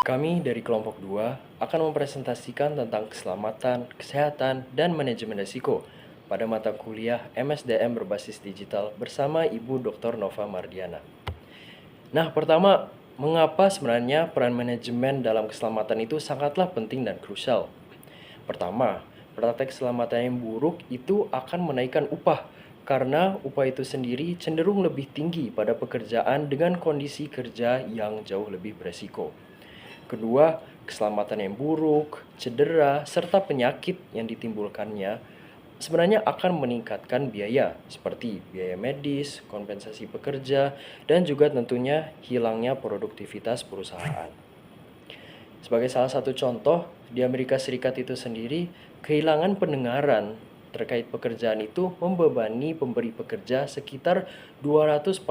Kami dari kelompok 2 akan mempresentasikan tentang keselamatan, kesehatan, dan manajemen risiko pada mata kuliah MSDM berbasis digital bersama Ibu Dr. Nova Mardiana. Nah, pertama, mengapa sebenarnya peran manajemen dalam keselamatan itu sangatlah penting dan krusial? Pertama, praktek keselamatan yang buruk itu akan menaikkan upah karena upah itu sendiri cenderung lebih tinggi pada pekerjaan dengan kondisi kerja yang jauh lebih beresiko. Kedua, keselamatan yang buruk, cedera, serta penyakit yang ditimbulkannya sebenarnya akan meningkatkan biaya seperti biaya medis, kompensasi pekerja, dan juga tentunya hilangnya produktivitas perusahaan. Sebagai salah satu contoh, di Amerika Serikat itu sendiri, kehilangan pendengaran terkait pekerjaan itu membebani pemberi pekerja sekitar 242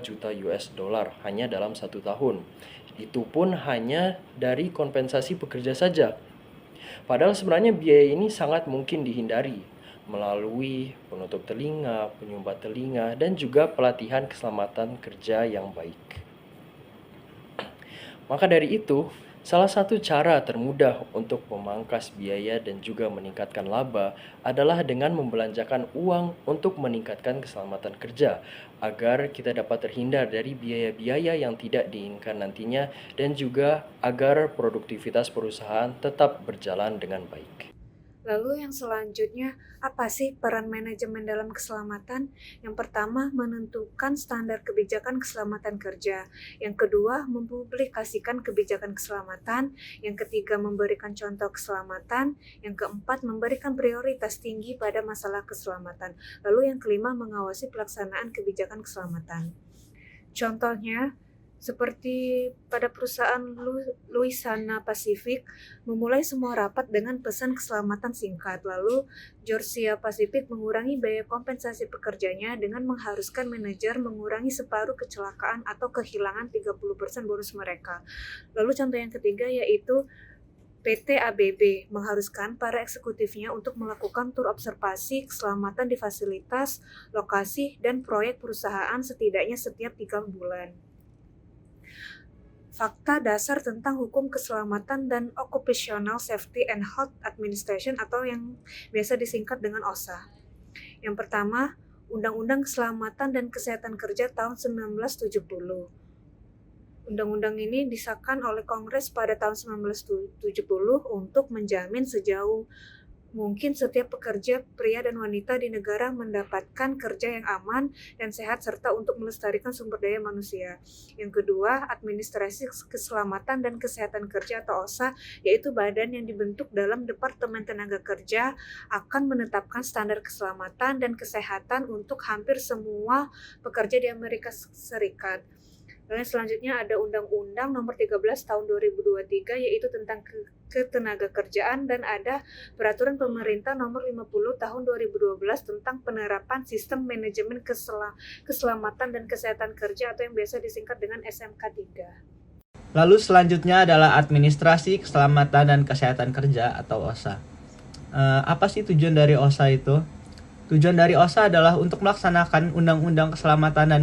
juta US dollar hanya dalam 1 tahun. Itu pun hanya dari kompensasi pekerja saja. Padahal sebenarnya biaya ini sangat mungkin dihindari melalui penutup telinga, penyumbat telinga, dan juga pelatihan keselamatan kerja yang baik. Maka dari itu, salah satu cara termudah untuk memangkas biaya dan juga meningkatkan laba adalah dengan membelanjakan uang untuk meningkatkan keselamatan kerja, agar kita dapat terhindar dari biaya-biaya yang tidak diinginkan nantinya dan juga agar produktivitas perusahaan tetap berjalan dengan baik. Lalu yang selanjutnya, apa sih peran manajemen dalam keselamatan? Yang pertama, menentukan standar kebijakan keselamatan kerja. Yang kedua, mempublikasikan kebijakan keselamatan. Yang ketiga, memberikan contoh keselamatan. Yang keempat, memberikan prioritas tinggi pada masalah keselamatan. Lalu yang kelima, mengawasi pelaksanaan kebijakan keselamatan. Contohnya, seperti pada perusahaan Louisiana Pacific, memulai semua rapat dengan pesan keselamatan singkat. Lalu, Georgia Pacific mengurangi biaya kompensasi pekerjanya dengan mengharuskan manajer mengurangi separuh kecelakaan atau kehilangan 30% bonus mereka. Lalu contoh yang ketiga yaitu PT ABB mengharuskan para eksekutifnya untuk melakukan tur observasi keselamatan di fasilitas, lokasi, dan proyek perusahaan setidaknya setiap 3 bulan. Fakta dasar tentang hukum keselamatan dan Occupational Safety and Health Administration atau yang biasa disingkat dengan OSHA. Yang pertama, Undang-Undang Keselamatan dan Kesehatan Kerja tahun 1970. Undang-undang ini disahkan oleh Kongres pada tahun 1970 untuk menjamin sejauh mungkin setiap pekerja, pria dan wanita di negara mendapatkan kerja yang aman dan sehat serta untuk melestarikan sumber daya manusia. Yang kedua, Administrasi Keselamatan dan Kesehatan Kerja atau OSHA, yaitu badan yang dibentuk dalam Departemen Tenaga Kerja akan menetapkan standar keselamatan dan kesehatan untuk hampir semua pekerja di Amerika Serikat. Dan selanjutnya ada Undang-Undang Nomor 13 Tahun 2023 yaitu tentang ketenaga kerjaan, dan ada Peraturan Pemerintah Nomor 50 Tahun 2012 tentang penerapan sistem manajemen keselamatan dan kesehatan kerja atau yang biasa disingkat dengan SMK 3. Lalu selanjutnya adalah Administrasi Keselamatan dan Kesehatan Kerja atau OSHA. Apa sih tujuan dari OSHA itu? Tujuan dari OSHA adalah untuk melaksanakan Undang-Undang Keselamatan dan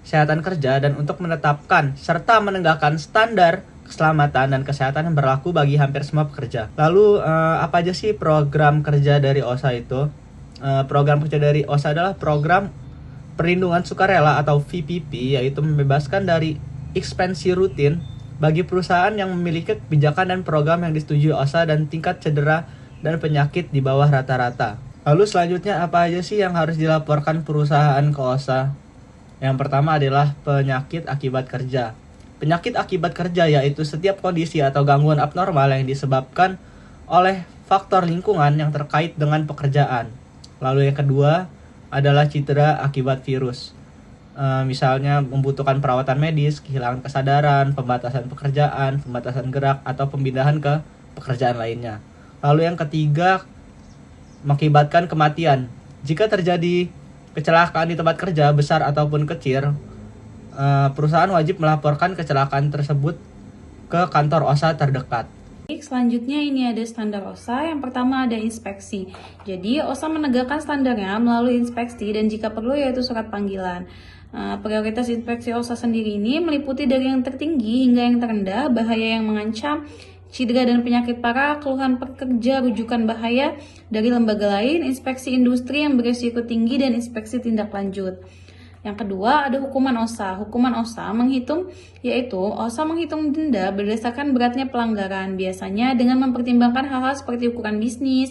Kesehatan Kerja dan untuk menetapkan serta menegakkan standar keselamatan dan kesehatan yang berlaku bagi hampir semua pekerja. Lalu apa aja sih program kerja dari OSHA itu? Program kerja dari OSHA adalah program perlindungan sukarela atau VPP, yaitu membebaskan dari ekspensi rutin bagi perusahaan yang memiliki kebijakan dan program yang disetujui OSHA dan tingkat cedera dan penyakit di bawah rata-rata. Lalu selanjutnya apa aja sih yang harus dilaporkan perusahaan ke OSHA? Yang pertama adalah penyakit akibat kerja. Penyakit akibat kerja yaitu setiap kondisi atau gangguan abnormal yang disebabkan oleh faktor lingkungan yang terkait dengan pekerjaan. Lalu yang kedua adalah cedera akibat virus. Misalnya membutuhkan perawatan medis, kehilangan kesadaran, pembatasan pekerjaan, pembatasan gerak, atau pemindahan ke pekerjaan lainnya. Lalu yang ketiga mengakibatkan kematian. Jika terjadi kecelakaan di tempat kerja besar ataupun kecil, perusahaan wajib melaporkan kecelakaan tersebut ke kantor OSHA terdekat. Selanjutnya ini ada standar OSHA. Yang pertama ada inspeksi. Jadi OSHA menegakkan standarnya melalui inspeksi dan jika perlu yaitu surat panggilan. Prioritas inspeksi OSA sendiri ini meliputi dari yang tertinggi hingga yang terendah, bahaya yang mengancam, cedera dan penyakit parah, keluhan pekerja, rujukan bahaya dari lembaga lain, inspeksi industri yang berisiko tinggi, dan inspeksi tindak lanjut. Yang kedua ada hukuman OSA. Hukuman OSA yaitu OSA menghitung denda berdasarkan beratnya pelanggaran, biasanya dengan mempertimbangkan hal-hal seperti ukuran bisnis,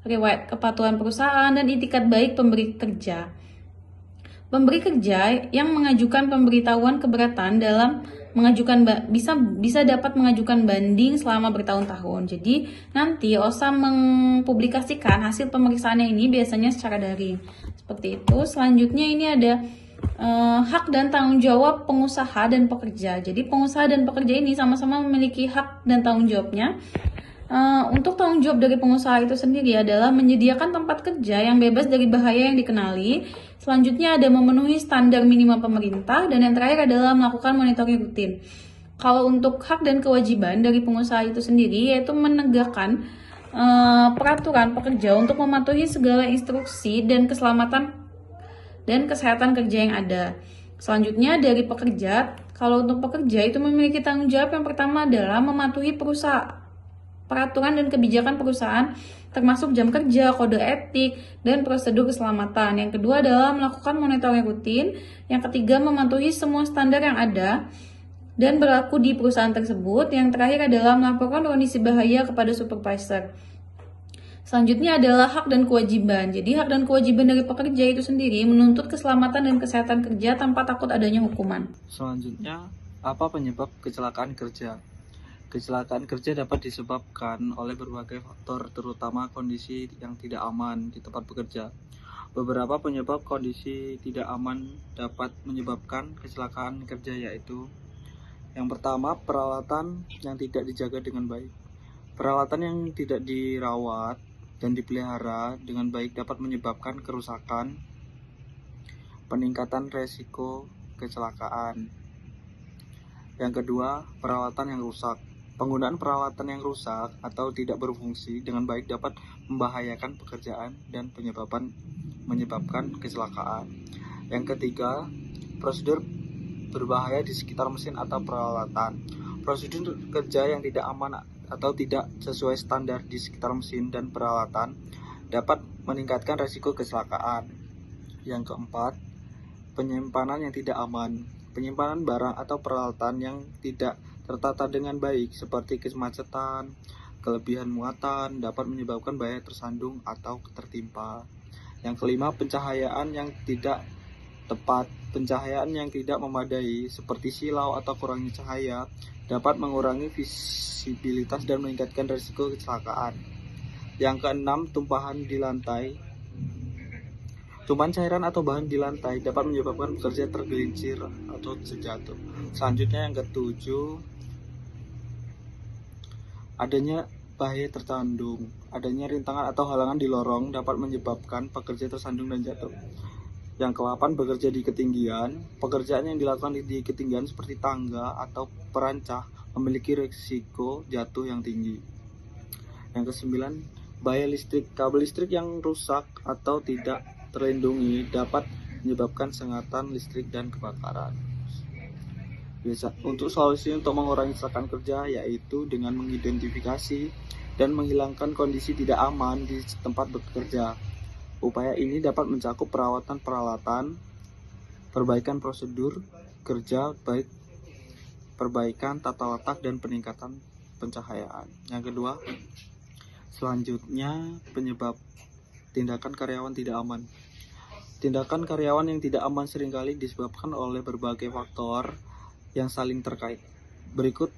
riwayat kepatuhan perusahaan, dan itikat baik pemberi kerja. Pemberi kerja yang mengajukan pemberitahuan keberatan dalam mengajukan bisa dapat mengajukan banding selama bertahun-tahun. Jadi nanti OSA mempublikasikan hasil pemeriksaannya ini biasanya secara daring. Seperti itu. Selanjutnya ini ada hak dan tanggung jawab pengusaha dan pekerja. Jadi pengusaha dan pekerja ini sama-sama memiliki hak dan tanggung jawabnya. Untuk tanggung jawab dari pengusaha itu sendiri adalah menyediakan tempat kerja yang bebas dari bahaya yang dikenali. Selanjutnya ada memenuhi standar minimal pemerintah, dan yang terakhir adalah melakukan monitoring rutin. Kalau untuk hak dan kewajiban dari pengusaha itu sendiri yaitu menegakkan peraturan pekerja untuk mematuhi segala instruksi dan keselamatan dan kesehatan kerja yang ada. Selanjutnya dari pekerja, kalau untuk pekerja itu memiliki tanggung jawab yang pertama adalah mematuhi peraturan dan kebijakan perusahaan termasuk jam kerja, kode etik, dan prosedur keselamatan. Yang kedua adalah melakukan monitoring rutin. Yang ketiga mematuhi semua standar yang ada dan berlaku di perusahaan tersebut. Yang terakhir adalah melaporkan kondisi bahaya kepada supervisor. Selanjutnya adalah hak dan kewajiban. Jadi hak dan kewajiban dari pekerja itu sendiri menuntut keselamatan dan kesehatan kerja tanpa takut adanya hukuman. Selanjutnya, apa penyebab kecelakaan kerja? Kecelakaan kerja dapat disebabkan oleh berbagai faktor, terutama kondisi yang tidak aman di tempat bekerja. Beberapa penyebab kondisi tidak aman dapat menyebabkan kecelakaan kerja yaitu: yang pertama, peralatan yang tidak dijaga dengan baik. Peralatan yang tidak dirawat dan dipelihara dengan baik dapat menyebabkan kerusakan, peningkatan resiko kecelakaan. Yang kedua, peralatan yang rusak. Penggunaan peralatan yang rusak atau tidak berfungsi dengan baik dapat membahayakan pekerjaan dan menyebabkan kecelakaan. Yang ketiga, prosedur berbahaya di sekitar mesin atau peralatan. Prosedur kerja yang tidak aman atau tidak sesuai standar di sekitar mesin dan peralatan dapat meningkatkan risiko kecelakaan. Yang keempat, penyimpanan yang tidak aman. Penyimpanan barang atau peralatan yang tidak tertata dengan baik seperti kemacetan, kelebihan muatan dapat menyebabkan bahaya tersandung atau tertimpa. Yang kelima, pencahayaan yang tidak tepat. Pencahayaan yang tidak memadai seperti silau atau kurangnya cahaya dapat mengurangi visibilitas dan meningkatkan risiko kecelakaan. Yang keenam, tumpahan di lantai. Tumpahan cairan atau bahan di lantai dapat menyebabkan pekerja tergelincir atau terjatuh. Selanjutnya yang ketujuh, adanya bahaya tersandung. Adanya rintangan atau halangan di lorong dapat menyebabkan pekerja tersandung dan jatuh. Yang ke-8, bekerja di ketinggian. Pekerjaan yang dilakukan di ketinggian seperti tangga atau perancah memiliki risiko jatuh yang tinggi. Yang ke-9, bahaya listrik. Kabel listrik yang rusak atau tidak terlindungi dapat menyebabkan sengatan listrik dan kebakaran. Untuk solusi untuk mengurangi kecelakaan kerja yaitu dengan mengidentifikasi dan menghilangkan kondisi tidak aman di tempat bekerja. Upaya ini dapat mencakup perawatan peralatan, perbaikan prosedur kerja, baik perbaikan tata letak dan peningkatan pencahayaan. Yang kedua, selanjutnya penyebab tindakan karyawan tidak aman. Tindakan karyawan yang tidak aman seringkali disebabkan oleh berbagai faktor yang saling terkait. Berikut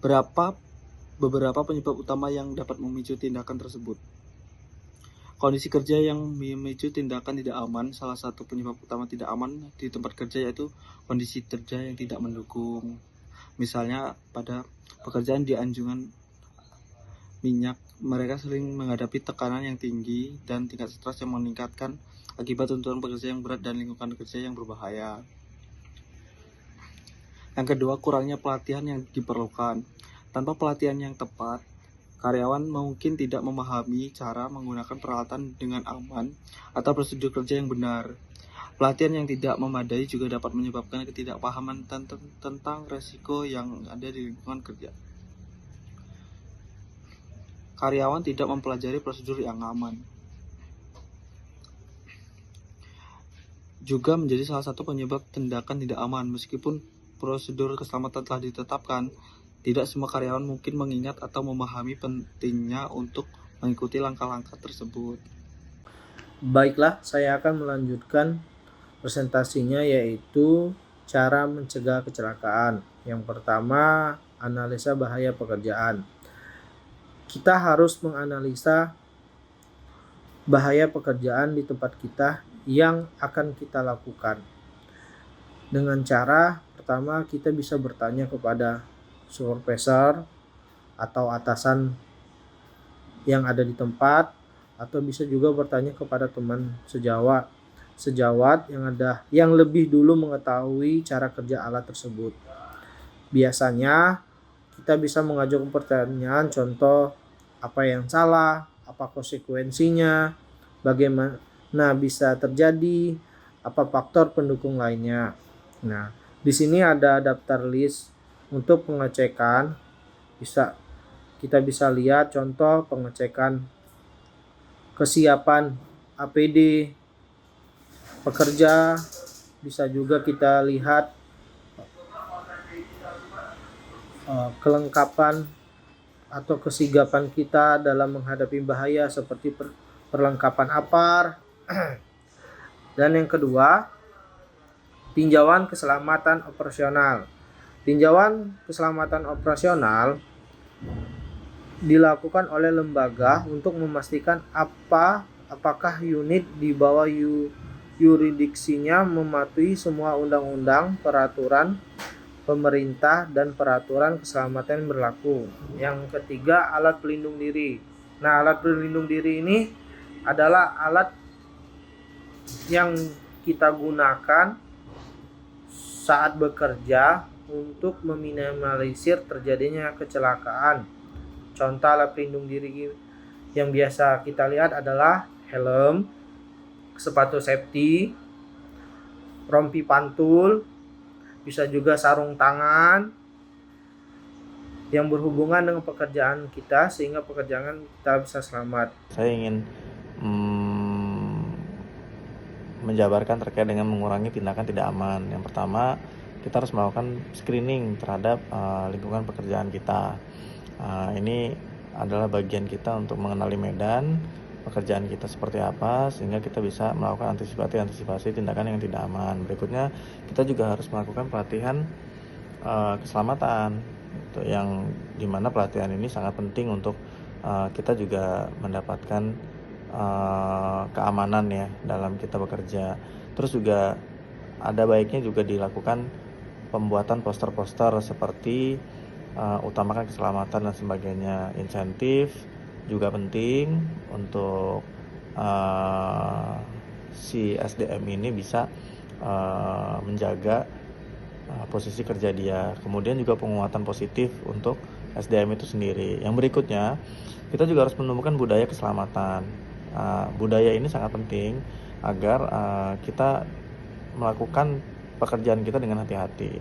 beberapa penyebab utama yang dapat memicu tindakan tersebut. Kondisi kerja yang memicu tindakan tidak aman. Salah satu penyebab utama tidak aman di tempat kerja yaitu kondisi kerja yang tidak mendukung. Misalnya pada pekerjaan di anjungan minyak, mereka sering menghadapi tekanan yang tinggi dan tingkat stres yang meningkatkan akibat tuntutan pekerja yang berat dan lingkungan kerja yang berbahaya. Yang kedua, kurangnya pelatihan yang diperlukan. Tanpa pelatihan yang tepat, karyawan mungkin tidak memahami cara menggunakan peralatan dengan aman atau prosedur kerja yang benar. Pelatihan yang tidak memadai juga dapat menyebabkan ketidakpahaman tentang resiko yang ada di lingkungan kerja. Karyawan tidak mempelajari prosedur yang aman. Juga menjadi salah satu penyebab tindakan tidak aman. Meskipun prosedur keselamatan telah ditetapkan, tidak semua karyawan mungkin mengingat atau memahami pentingnya untuk mengikuti langkah-langkah tersebut. Baiklah, saya akan melanjutkan presentasinya, yaitu cara mencegah kecelakaan. Yang pertama, analisa bahaya pekerjaan. Kita harus menganalisa bahaya pekerjaan di tempat kita yang akan kita lakukan. Dengan cara pertama, kita bisa bertanya kepada supervisor atau atasan yang ada di tempat, atau bisa juga bertanya kepada teman sejawat yang lebih dulu mengetahui cara kerja alat tersebut. Biasanya kita bisa mengajukan pertanyaan, contoh apa yang salah, apa konsekuensinya, bagaimana bisa terjadi, apa faktor pendukung lainnya. Nah, di sini ada daftar list untuk pengecekan. Kita bisa lihat contoh pengecekan kesiapan APD pekerja, bisa juga kita lihat kelengkapan atau kesigapan kita dalam menghadapi bahaya seperti perlengkapan APAR. Dan yang kedua, tinjauan keselamatan operasional. Tinjauan keselamatan operasional dilakukan oleh lembaga untuk memastikan apakah unit di bawah yurisdiksinya mematuhi semua undang-undang, peraturan pemerintah, dan peraturan keselamatan yang berlaku. Yang ketiga, alat pelindung diri. Nah, alat pelindung diri ini adalah alat yang kita gunakan saat bekerja untuk meminimalisir terjadinya kecelakaan. Contoh alat pelindung diri yang biasa kita lihat adalah helm, sepatu safety, rompi pantul, bisa juga sarung tangan yang berhubungan dengan pekerjaan kita sehingga pekerjaan kita bisa selamat. Saya ingin menjabarkan terkait dengan mengurangi tindakan tidak aman. Yang pertama, kita harus melakukan screening terhadap lingkungan pekerjaan kita. Ini adalah bagian kita untuk mengenali medan pekerjaan kita seperti apa, sehingga kita bisa melakukan antisipasi tindakan yang tidak aman. Berikutnya, kita juga harus melakukan pelatihan keselamatan, yang dimana pelatihan ini sangat penting untuk kita juga mendapatkan keamanan ya dalam kita bekerja. Terus juga ada baiknya juga dilakukan pembuatan poster-poster seperti utamakan keselamatan dan sebagainya. Insentif juga penting untuk si SDM ini bisa menjaga posisi kerja dia. Kemudian juga penguatan positif untuk SDM itu sendiri. Yang berikutnya, kita juga harus menumbuhkan budaya keselamatan. Budaya ini sangat penting agar kita melakukan pekerjaan kita dengan hati-hati.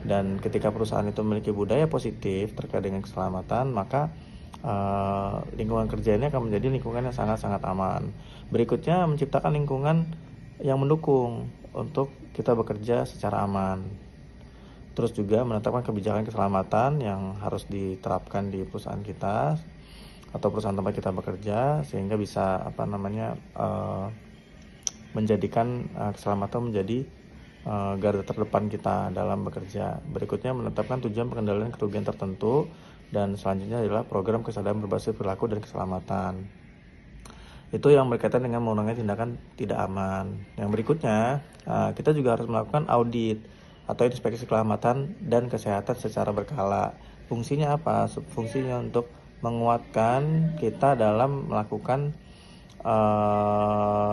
Dan ketika perusahaan itu memiliki budaya positif terkait dengan keselamatan, maka lingkungan kerja ini akan menjadi lingkungan yang sangat-sangat aman. Berikutnya, menciptakan lingkungan yang mendukung untuk kita bekerja secara aman. Terus juga menetapkan kebijakan keselamatan yang harus diterapkan di perusahaan kita atau perusahaan tempat kita bekerja, sehingga bisa menjadikan keselamatan menjadi garda terdepan kita dalam bekerja. Berikutnya, menetapkan tujuan pengendalian kerugian tertentu, dan selanjutnya adalah program kesadaran berbasis perilaku dan keselamatan. Itu yang berkaitan dengan mengurangi tindakan tidak aman. Yang berikutnya, kita juga harus melakukan audit atau inspeksi keselamatan dan kesehatan secara berkala. Fungsinya apa? Fungsinya untuk menguatkan kita dalam melakukan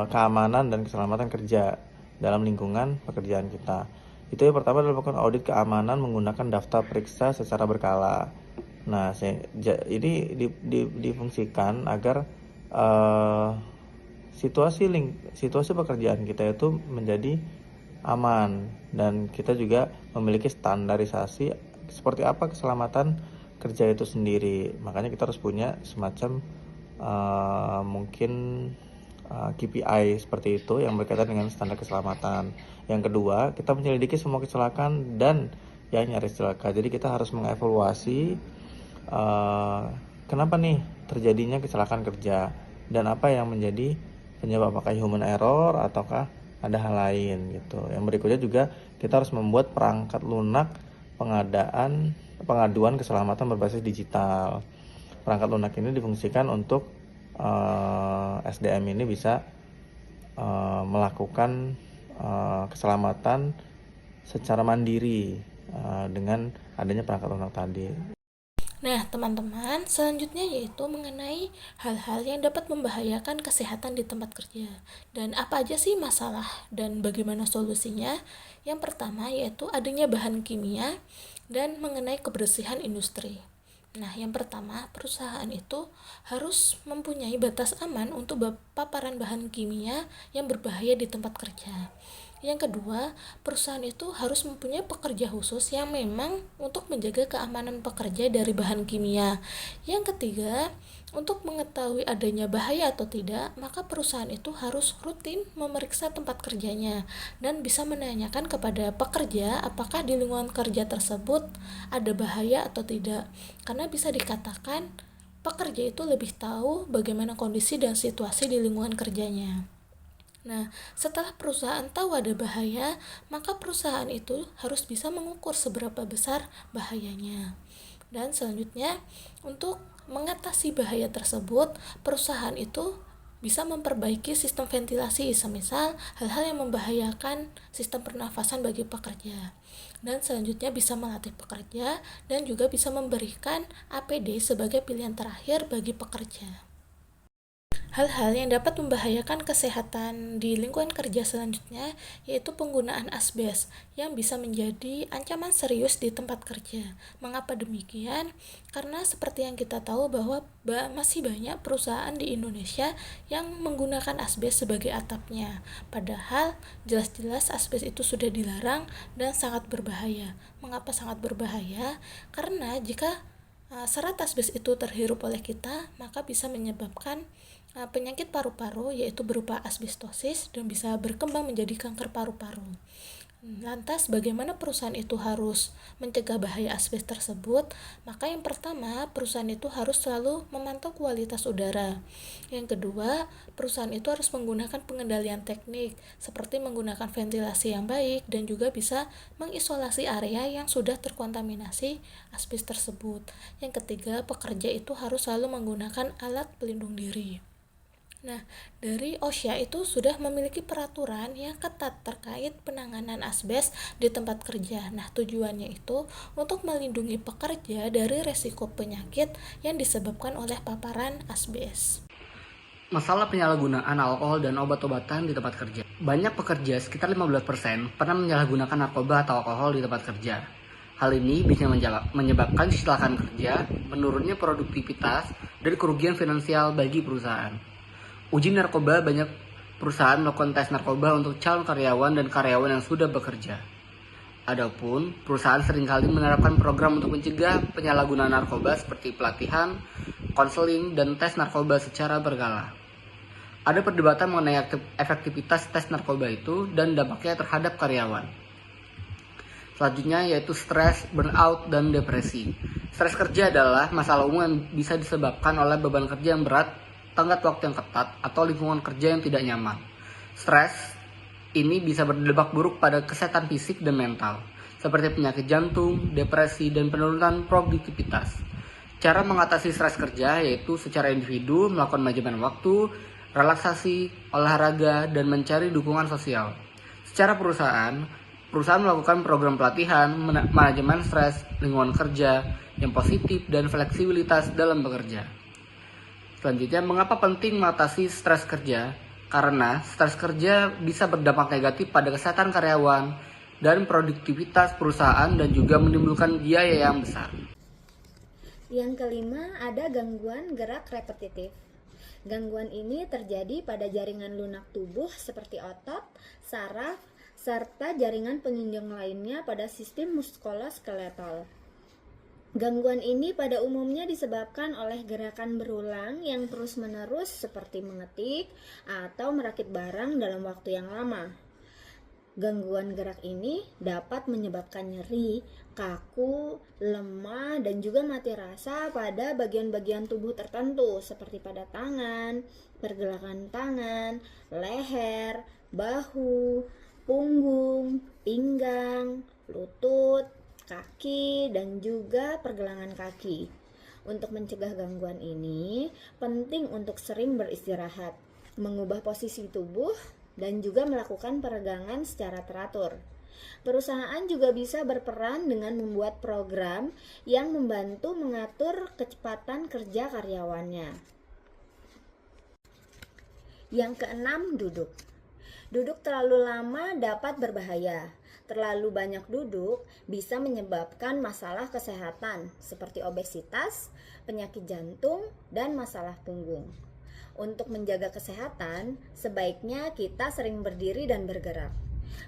keamanan dan keselamatan kerja dalam lingkungan pekerjaan kita. Itu yang pertama adalah melakukan audit keamanan menggunakan daftar periksa secara berkala. Nah, ini difungsikan agar situasi pekerjaan kita itu menjadi aman, dan kita juga memiliki standarisasi seperti apa keselamatan kerja itu sendiri. Makanya kita harus punya semacam mungkin KPI seperti itu yang berkaitan dengan standar keselamatan. Yang kedua, kita menyelidiki semua kecelakaan dan yang nyaris celaka. Jadi kita harus mengevaluasi kenapa nih terjadinya kecelakaan kerja dan apa yang menjadi penyebab, apakah human error ataukah ada hal lain gitu. Yang berikutnya juga kita harus membuat perangkat lunak pengaduan keselamatan berbasis digital. Perangkat lunak ini difungsikan untuk SDM ini bisa melakukan keselamatan secara mandiri dengan adanya perangkat lunak tadi. Nah, teman-teman, selanjutnya yaitu mengenai hal-hal yang dapat membahayakan kesehatan di tempat kerja. Dan apa aja sih masalah dan bagaimana solusinya? Yang pertama yaitu adanya bahan kimia dan mengenai kebersihan industri. Nah, yang pertama, perusahaan itu harus mempunyai batas aman untuk paparan bahan kimia yang berbahaya di tempat kerja. Yang kedua, perusahaan itu harus mempunyai pekerja khusus yang memang untuk menjaga keamanan pekerja dari bahan kimia. Yang ketiga, untuk mengetahui adanya bahaya atau tidak, maka perusahaan itu harus rutin memeriksa tempat kerjanya dan bisa menanyakan kepada pekerja apakah di lingkungan kerja tersebut ada bahaya atau tidak. Karena bisa dikatakan pekerja itu lebih tahu bagaimana kondisi dan situasi di lingkungan kerjanya. Nah, setelah perusahaan tahu ada bahaya, maka perusahaan itu harus bisa mengukur seberapa besar bahayanya. Dan selanjutnya, untuk mengatasi bahaya tersebut, perusahaan itu bisa memperbaiki sistem ventilasi, semisal hal-hal yang membahayakan sistem pernafasan bagi pekerja. Dan selanjutnya bisa melatih pekerja dan juga bisa memberikan APD sebagai pilihan terakhir bagi pekerja. Hal-hal yang dapat membahayakan kesehatan di lingkungan kerja selanjutnya yaitu penggunaan asbes yang bisa menjadi ancaman serius di tempat kerja. Mengapa demikian? Karena seperti yang kita tahu bahwa masih banyak perusahaan di Indonesia yang menggunakan asbes sebagai atapnya. Padahal jelas-jelas asbes itu sudah dilarang dan sangat berbahaya. Mengapa sangat berbahaya? Karena jika serat asbes itu terhirup oleh kita, maka bisa menyebabkan penyakit paru-paru yaitu berupa asbestosis dan bisa berkembang menjadi kanker paru-paru. Lantas bagaimana perusahaan itu harus mencegah bahaya asbes tersebut? Maka yang pertama, perusahaan itu harus selalu memantau kualitas udara. Yang kedua, perusahaan itu harus menggunakan pengendalian teknik seperti menggunakan ventilasi yang baik dan juga bisa mengisolasi area yang sudah terkontaminasi asbes tersebut. Yang ketiga, pekerja itu harus selalu menggunakan alat pelindung diri. Nah, dari OSHA itu sudah memiliki peraturan yang ketat terkait penanganan asbes di tempat kerja. Nah, tujuannya itu untuk melindungi pekerja dari resiko penyakit yang disebabkan oleh paparan asbes. Masalah penyalahgunaan alkohol dan obat-obatan di tempat kerja. Banyak pekerja, sekitar 15%, pernah menyalahgunakan narkoba atau alkohol di tempat kerja. Hal ini bisa menyebabkan kecelakaan kerja, menurunnya produktivitas, dan kerugian finansial bagi perusahaan. Uji narkoba, banyak perusahaan melakukan tes narkoba untuk calon karyawan dan karyawan yang sudah bekerja. Adapun, perusahaan seringkali menerapkan program untuk mencegah penyalahgunaan narkoba seperti pelatihan, konseling, dan tes narkoba secara berkala. Ada perdebatan mengenai efektivitas tes narkoba itu dan dampaknya terhadap karyawan. Selanjutnya yaitu stres, burnout, dan depresi. Stres kerja adalah masalah umum yang bisa disebabkan oleh beban kerja yang berat, tenggat waktu yang ketat, atau lingkungan kerja yang tidak nyaman. Stres ini bisa berdampak buruk pada kesehatan fisik dan mental, seperti penyakit jantung, depresi, dan penurunan produktivitas. Cara mengatasi stres kerja yaitu secara individu melakukan manajemen waktu, relaksasi, olahraga, dan mencari dukungan sosial. Secara perusahaan melakukan program pelatihan, manajemen stres, lingkungan kerja yang positif, dan fleksibilitas dalam bekerja. Selanjutnya, mengapa penting mengatasi stres kerja? Karena stres kerja bisa berdampak negatif pada kesehatan karyawan dan produktivitas perusahaan dan juga menimbulkan biaya yang besar. Yang kelima, ada gangguan gerak repetitif. Gangguan ini terjadi pada jaringan lunak tubuh seperti otot, saraf, serta jaringan penunjang lainnya pada sistem muskuloskeletal. Gangguan ini pada umumnya disebabkan oleh gerakan berulang yang terus-menerus seperti mengetik atau merakit barang dalam waktu yang lama. Gangguan gerak ini dapat menyebabkan nyeri, kaku, lemah, dan juga mati rasa pada bagian-bagian tubuh tertentu seperti pada tangan, pergelangan tangan, leher, bahu, punggung, pinggang, lutut, kaki, dan juga pergelangan kaki. Untuk mencegah gangguan ini, penting untuk sering beristirahat, mengubah posisi tubuh, dan juga melakukan peregangan secara teratur. Perusahaan juga bisa berperan dengan membuat program yang membantu mengatur kecepatan kerja karyawannya. Yang keenam, duduk. Duduk terlalu lama dapat berbahaya. Terlalu banyak duduk bisa menyebabkan masalah kesehatan seperti obesitas, penyakit jantung, dan masalah punggung. Untuk menjaga kesehatan, sebaiknya kita sering berdiri dan bergerak.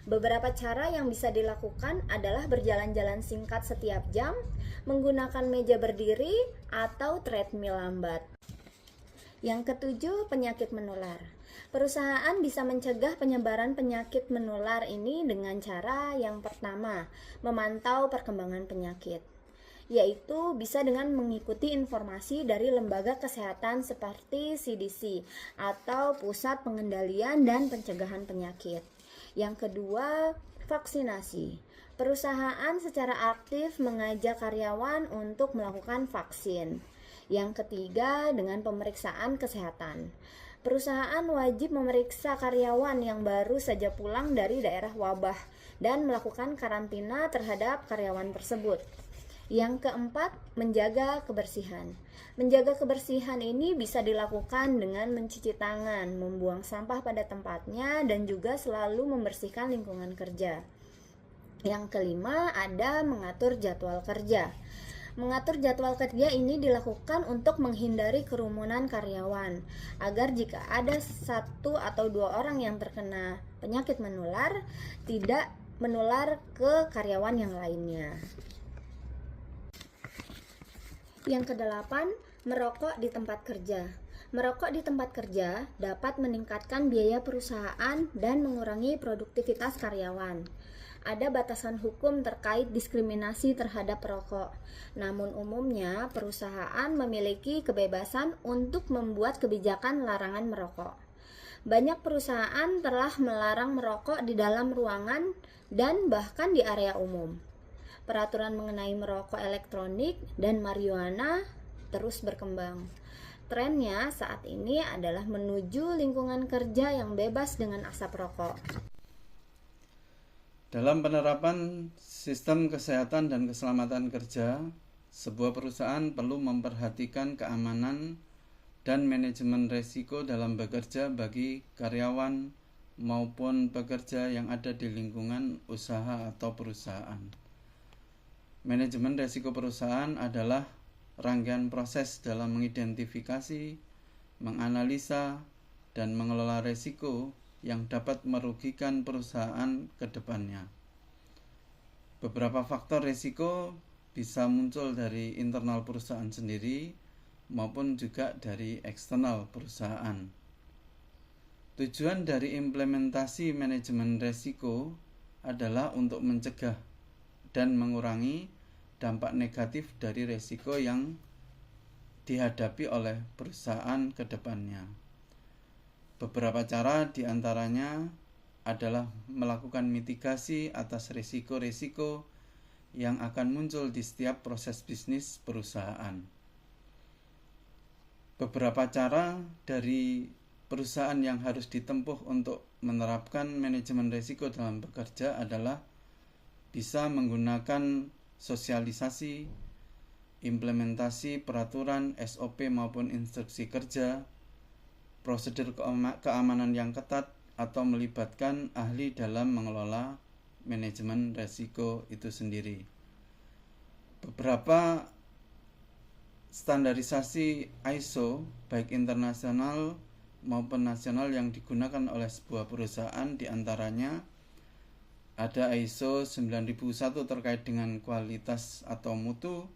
Beberapa cara yang bisa dilakukan adalah berjalan-jalan singkat setiap jam, menggunakan meja berdiri, atau treadmill lambat. Yang ketujuh, penyakit menular. Perusahaan bisa mencegah penyebaran penyakit menular ini dengan cara yang pertama, memantau perkembangan penyakit, yaitu bisa dengan mengikuti informasi dari lembaga kesehatan seperti CDC atau Pusat Pengendalian dan Pencegahan Penyakit. Yang kedua, vaksinasi. Perusahaan secara aktif mengajak karyawan untuk melakukan vaksin. Yang ketiga, dengan pemeriksaan kesehatan. Perusahaan wajib memeriksa karyawan yang baru saja pulang dari daerah wabah dan melakukan karantina terhadap karyawan tersebut. Yang keempat, menjaga kebersihan. Menjaga kebersihan ini bisa dilakukan dengan mencuci tangan, membuang sampah pada tempatnya, dan juga selalu membersihkan lingkungan kerja. Yang kelima, ada mengatur jadwal kerja. Mengatur jadwal kerja ini dilakukan untuk menghindari kerumunan karyawan, agar jika ada 1 atau 2 orang yang terkena penyakit menular, tidak menular ke karyawan yang lainnya. Yang kedelapan, merokok di tempat kerja. Merokok di tempat kerja dapat meningkatkan biaya perusahaan dan mengurangi produktivitas karyawan. Ada batasan hukum terkait diskriminasi terhadap perokok. Namun umumnya perusahaan memiliki kebebasan untuk membuat kebijakan larangan merokok. Banyak perusahaan telah melarang merokok di dalam ruangan dan bahkan di area umum. Peraturan mengenai merokok elektronik dan marijuana terus berkembang. Trennya saat ini adalah menuju lingkungan kerja yang bebas dengan asap rokok. Dalam penerapan sistem kesehatan dan keselamatan kerja, sebuah perusahaan perlu memperhatikan keamanan dan manajemen risiko dalam bekerja bagi karyawan maupun pekerja yang ada di lingkungan usaha atau perusahaan. Manajemen risiko perusahaan adalah rangkaian proses dalam mengidentifikasi, menganalisa, dan mengelola risiko yang dapat merugikan perusahaan ke depannya. Beberapa faktor risiko bisa muncul dari internal perusahaan sendiri maupun juga dari eksternal perusahaan. Tujuan dari implementasi manajemen risiko adalah untuk mencegah dan mengurangi dampak negatif dari risiko yang dihadapi oleh perusahaan ke depannya. Beberapa cara diantaranya adalah melakukan mitigasi atas risiko-risiko yang akan muncul di setiap proses bisnis perusahaan. Beberapa cara dari perusahaan yang harus ditempuh untuk menerapkan manajemen risiko dalam bekerja adalah bisa menggunakan sosialisasi, implementasi peraturan SOP maupun instruksi kerja, prosedur keamanan yang ketat, atau melibatkan ahli dalam mengelola manajemen risiko itu sendiri. Beberapa standarisasi ISO baik internasional maupun nasional yang digunakan oleh sebuah perusahaan, diantaranya ada ISO 9001 terkait dengan kualitas atau mutu,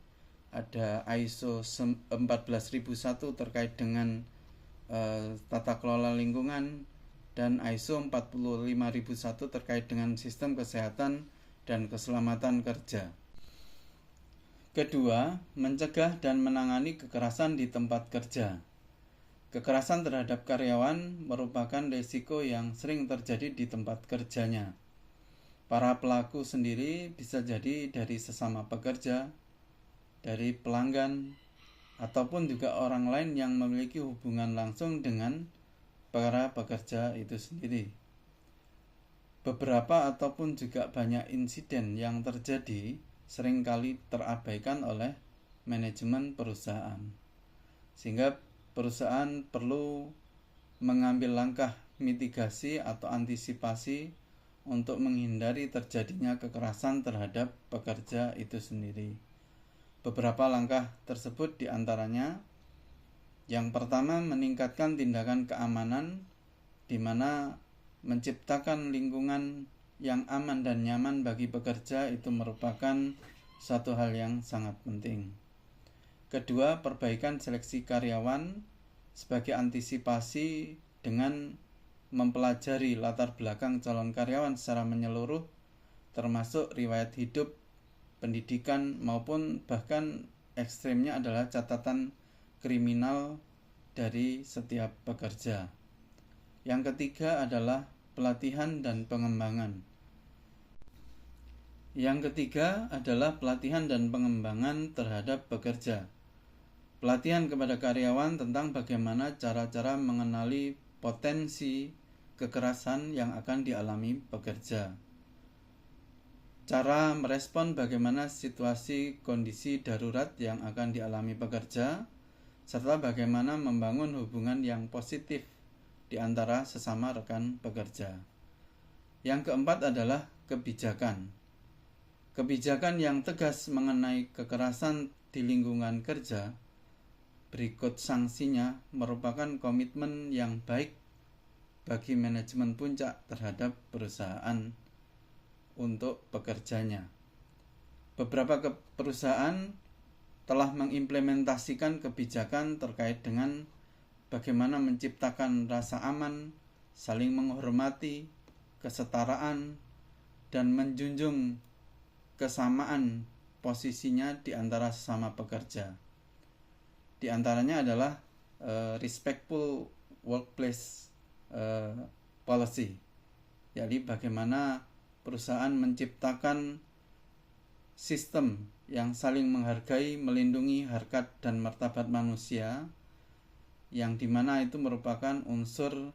ada ISO 14001 terkait dengan tata kelola lingkungan, dan ISO 45001 terkait dengan sistem kesehatan dan keselamatan kerja. Kedua, mencegah dan menangani kekerasan di tempat kerja. Kekerasan terhadap karyawan merupakan risiko yang sering terjadi di tempat kerjanya. Para pelaku sendiri bisa jadi dari sesama pekerja, dari pelanggan, ataupun juga orang lain yang memiliki hubungan langsung dengan para pekerja itu sendiri. Beberapa ataupun juga banyak insiden yang terjadi seringkali terabaikan oleh manajemen perusahaan, sehingga perusahaan perlu mengambil langkah mitigasi atau antisipasi untuk menghindari terjadinya kekerasan terhadap pekerja itu sendiri. Beberapa langkah tersebut diantaranya, yang pertama, meningkatkan tindakan keamanan, di mana menciptakan lingkungan yang aman dan nyaman bagi pekerja itu merupakan suatu hal yang sangat penting. Kedua, perbaikan seleksi karyawan sebagai antisipasi dengan mempelajari latar belakang calon karyawan secara menyeluruh, termasuk riwayat hidup, pendidikan, maupun bahkan ekstrimnya adalah catatan kriminal dari setiap pekerja. Yang ketiga adalah pelatihan dan pengembangan. Yang ketiga adalah pelatihan dan pengembangan terhadap pekerja. Pelatihan kepada karyawan tentang bagaimana cara-cara mengenali potensi kekerasan yang akan dialami pekerja. Cara merespon bagaimana situasi kondisi darurat yang akan dialami pekerja, serta bagaimana membangun hubungan yang positif di antara sesama rekan pekerja. Yang keempat adalah kebijakan. Kebijakan yang tegas mengenai kekerasan di lingkungan kerja, berikut sanksinya, merupakan komitmen yang baik bagi manajemen puncak terhadap perusahaan untuk pekerjanya. Beberapa perusahaan telah mengimplementasikan kebijakan terkait dengan bagaimana menciptakan rasa aman, saling menghormati, kesetaraan, dan menjunjung kesamaan posisinya di antara sesama pekerja. Di antaranya adalah respectful workplace policy, jadi bagaimana perusahaan menciptakan sistem yang saling menghargai, melindungi harkat dan martabat manusia, yang dimana itu merupakan unsur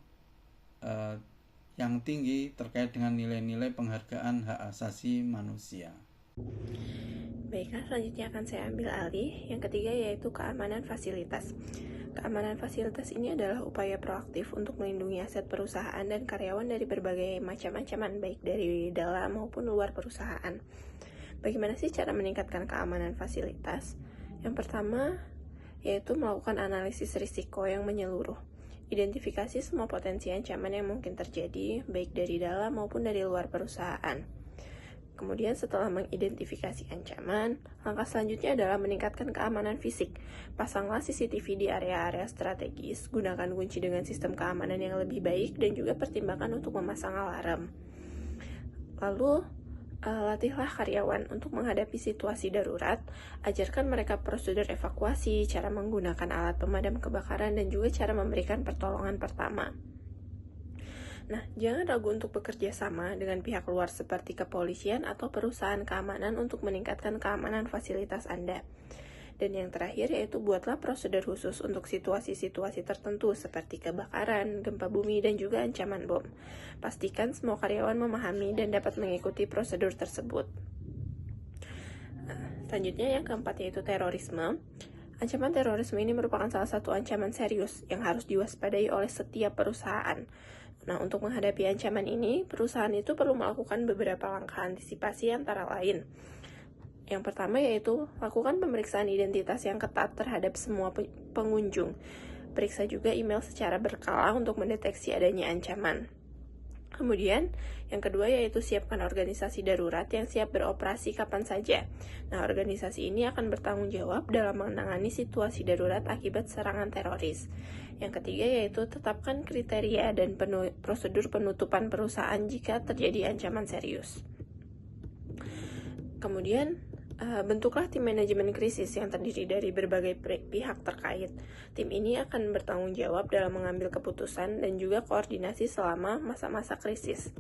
yang tinggi terkait dengan nilai-nilai penghargaan hak asasi manusia. Baiklah, selanjutnya akan saya ambil alih. Yang ketiga yaitu keamanan fasilitas. Keamanan fasilitas ini adalah upaya proaktif untuk melindungi aset perusahaan dan karyawan dari berbagai macam ancaman, baik dari dalam maupun luar perusahaan. Bagaimana sih cara meningkatkan keamanan fasilitas? Yang pertama yaitu melakukan analisis risiko yang menyeluruh. Identifikasi semua potensi ancaman yang mungkin terjadi, baik dari dalam maupun dari luar perusahaan. Kemudian setelah mengidentifikasi ancaman, langkah selanjutnya adalah meningkatkan keamanan fisik. Pasanglah CCTV di area-area strategis, gunakan kunci dengan sistem keamanan yang lebih baik, dan juga pertimbangkan untuk memasang alarm. Lalu, latihlah karyawan untuk menghadapi situasi darurat, ajarkan mereka prosedur evakuasi, cara menggunakan alat pemadam kebakaran, dan juga cara memberikan pertolongan pertama. Nah, jangan ragu untuk bekerja sama dengan pihak luar seperti kepolisian atau perusahaan keamanan untuk meningkatkan keamanan fasilitas Anda. Dan yang terakhir yaitu buatlah prosedur khusus untuk situasi-situasi tertentu seperti kebakaran, gempa bumi, dan juga ancaman bom. Pastikan semua karyawan memahami dan dapat mengikuti prosedur tersebut. Selanjutnya yang keempat yaitu terorisme. Ancaman terorisme ini merupakan salah satu ancaman serius yang harus diwaspadai oleh setiap perusahaan. Nah, untuk menghadapi ancaman ini, perusahaan itu perlu melakukan beberapa langkah antisipasi antara lain. Yang pertama yaitu lakukan pemeriksaan identitas yang ketat terhadap semua pengunjung. Periksa juga email secara berkala untuk mendeteksi adanya ancaman. Kemudian, yang kedua yaitu siapkan organisasi darurat yang siap beroperasi kapan saja. Nah, organisasi ini akan bertanggung jawab dalam menangani situasi darurat akibat serangan teroris. Yang ketiga yaitu tetapkan kriteria dan prosedur penutupan perusahaan jika terjadi ancaman serius. Kemudian, bentuklah tim manajemen krisis yang terdiri dari berbagai pihak terkait. Tim ini akan bertanggung jawab dalam mengambil keputusan dan juga koordinasi selama masa-masa krisis.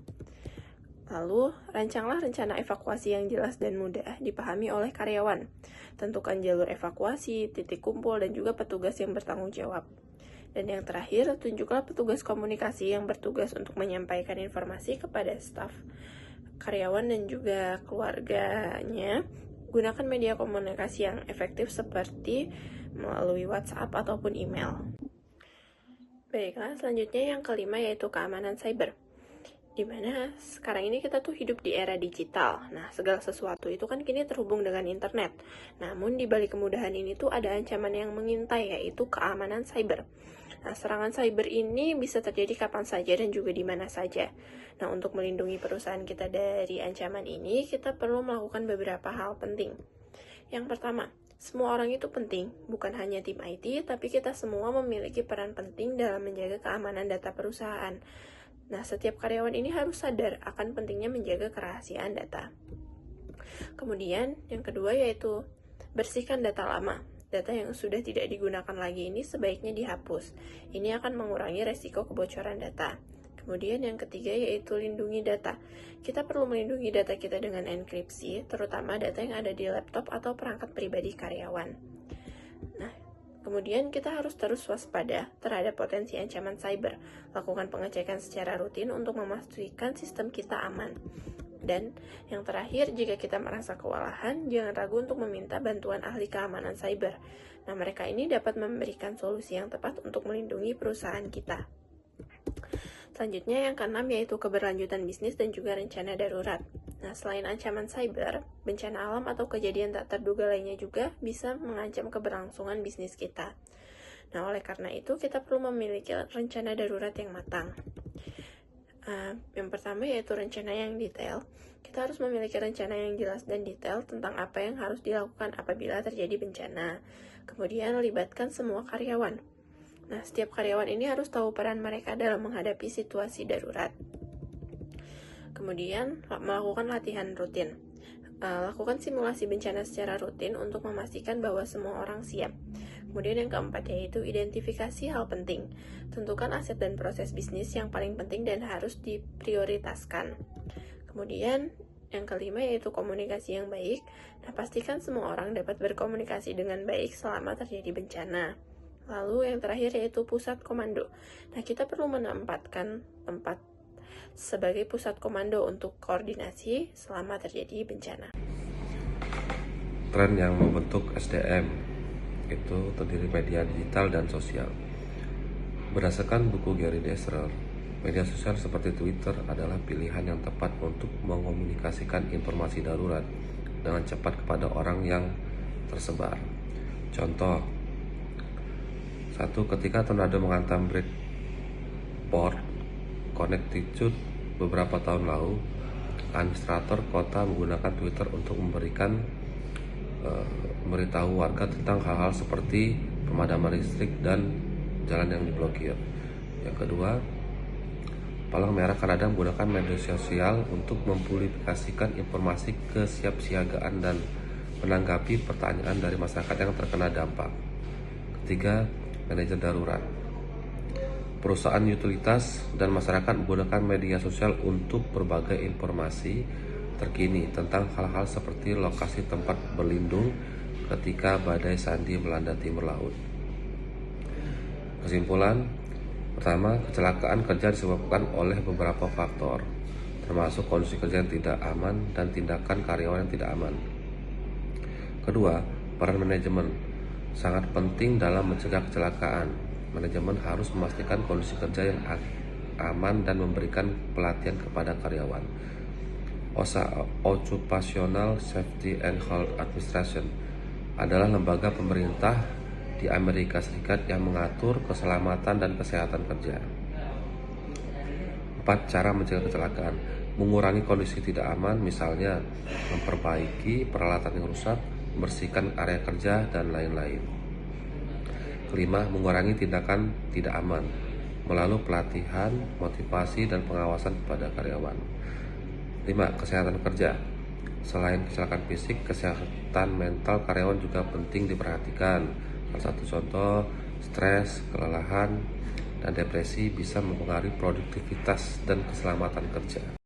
Lalu, rancanglah rencana evakuasi yang jelas dan mudah dipahami oleh karyawan. Tentukan jalur evakuasi, titik kumpul, dan juga petugas yang bertanggung jawab. Dan yang terakhir, tunjuklah petugas komunikasi yang bertugas untuk menyampaikan informasi kepada staf, karyawan, dan juga keluarganya. Gunakan media komunikasi yang efektif seperti melalui WhatsApp ataupun email. Baiklah, selanjutnya yang kelima yaitu keamanan cyber. Dimana sekarang ini kita tuh hidup di era digital. Nah, segala sesuatu itu kan kini terhubung dengan internet. Namun di balik kemudahan ini tuh ada ancaman yang mengintai, yaitu keamanan cyber. Nah, serangan cyber ini bisa terjadi kapan saja dan juga di mana saja. Nah, untuk melindungi perusahaan kita dari ancaman ini, kita perlu melakukan beberapa hal penting. Yang pertama, semua orang itu penting, bukan hanya tim IT, tapi kita semua memiliki peran penting dalam menjaga keamanan data perusahaan. Nah, setiap karyawan ini harus sadar akan pentingnya menjaga kerahasiaan data. Kemudian, yang kedua yaitu bersihkan data lama. Data yang sudah tidak digunakan lagi ini sebaiknya dihapus. Ini akan mengurangi resiko kebocoran data. Kemudian yang ketiga yaitu lindungi data. Kita perlu melindungi data kita dengan enkripsi, terutama data yang ada di laptop atau perangkat pribadi karyawan. Nah, kemudian kita harus terus waspada terhadap potensi ancaman cyber. Lakukan pengecekan secara rutin untuk memastikan sistem kita aman. Dan yang terakhir, jika kita merasa kewalahan, jangan ragu untuk meminta bantuan ahli keamanan cyber. Nah, mereka ini dapat memberikan solusi yang tepat untuk melindungi perusahaan kita. Selanjutnya yang keenam yaitu keberlanjutan bisnis dan juga rencana darurat. Nah, selain ancaman cyber, bencana alam atau kejadian tak terduga lainnya juga bisa mengancam keberlangsungan bisnis kita. Nah, oleh karena itu kita perlu memiliki rencana darurat yang matang. Yang pertama yaitu rencana yang detail. Kita harus memiliki rencana yang jelas dan detail tentang apa yang harus dilakukan apabila terjadi bencana. Kemudian libatkan semua karyawan. Nah, setiap karyawan ini harus tahu peran mereka dalam menghadapi situasi darurat. Kemudian melakukan latihan rutin. Lakukan simulasi bencana secara rutin untuk memastikan bahwa semua orang siap. Kemudian yang keempat yaitu identifikasi hal penting. Tentukan aset dan proses bisnis yang paling penting dan harus diprioritaskan. Kemudian yang kelima yaitu komunikasi yang baik. Nah, pastikan semua orang dapat berkomunikasi dengan baik selama terjadi bencana. Lalu yang terakhir yaitu pusat komando. Nah, kita perlu menempatkan tempat sebagai pusat komando untuk koordinasi selama terjadi bencana. Tren yang membentuk SDM itu terdiri media digital dan sosial. Berdasarkan buku Gary Dessler, media sosial seperti Twitter adalah pilihan yang tepat untuk mengomunikasikan informasi darurat dengan cepat kepada orang yang tersebar. Contoh, ketika tornado menghantam Bridgeport, Connecticut beberapa tahun lalu, administrator kota menggunakan Twitter untuk memberitahu warga tentang hal-hal seperti pemadaman listrik dan jalan yang diblokir. Yang kedua, Palang Merah Kanada menggunakan media sosial untuk mempublikasikan informasi kesiapsiagaan dan menanggapi pertanyaan dari masyarakat yang terkena dampak. Ketiga, manajer darurat. Perusahaan utilitas dan masyarakat menggunakan media sosial untuk berbagai informasi terkini tentang hal-hal seperti lokasi tempat berlindung ketika badai Sandy melanda timur laut. Kesimpulan, pertama, kecelakaan kerja disebabkan oleh beberapa faktor, termasuk kondisi kerja yang tidak aman dan tindakan karyawan yang tidak aman. Kedua, peran manajemen sangat penting dalam mencegah kecelakaan. Manajemen harus memastikan kondisi kerja yang aman dan memberikan pelatihan kepada karyawan. OSHA (Occupational Safety and Health Administration) adalah lembaga pemerintah di Amerika Serikat yang mengatur keselamatan dan kesehatan kerja. 4. Cara mencegah kecelakaan: mengurangi kondisi tidak aman, misalnya memperbaiki peralatan yang rusak, membersihkan area kerja, dan lain-lain. 5. Mengurangi tindakan tidak aman melalui pelatihan, motivasi, dan pengawasan kepada karyawan. 5. Kesehatan kerja: selain kecelakaan fisik, kesehatan mental karyawan juga penting diperhatikan. Salah satu contoh, stres, kelelahan, dan depresi bisa mempengaruhi produktivitas dan keselamatan kerja.